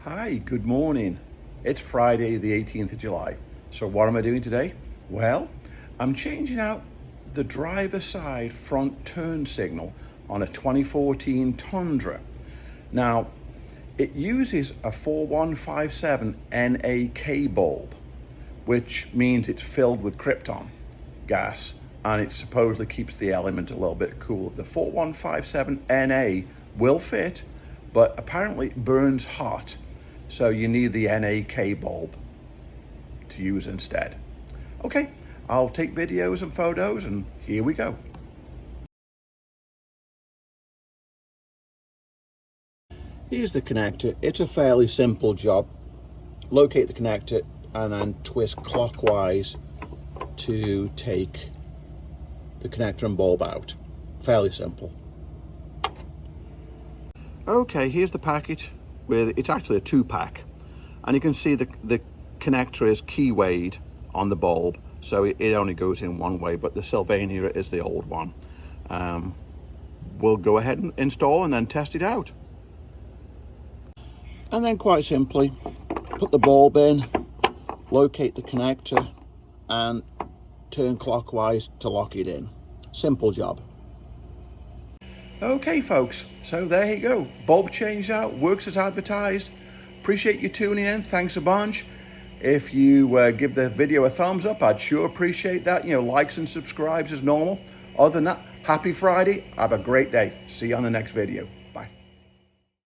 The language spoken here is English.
Hi, good morning. It's Friday, the 18th of July. So what am I doing today? Well, I'm changing out the driver's side front turn signal on a 2014 Tundra. Now, it uses a 4157 NA bulb, which means it's filled with Krypton gas, and it supposedly keeps the element a little bit cool. The 4157 NA will fit, but apparently it burns hot. So you need the NA bulb to use instead. Okay, I'll take videos and photos, and here we go. Here's the connector. It's a fairly simple job. Locate the connector and then twist clockwise to take the connector and bulb out. Fairly simple. Okay, here's the packet. It's actually a 2-pack, and you can see the connector is keywayed on the bulb, so it only goes in one way, but the Sylvania is the old one. We'll go ahead and install and then test it out. And then quite simply, put the bulb in, locate the connector, and turn clockwise to lock it in. Simple job. Okay folks, so there you go. Bulb changed out, works as advertised. Appreciate you tuning in, thanks a bunch. If you give the video a thumbs up, I'd sure appreciate that. Likes and subscribes as normal. Other than that, happy Friday, have a great day. See you on the next video.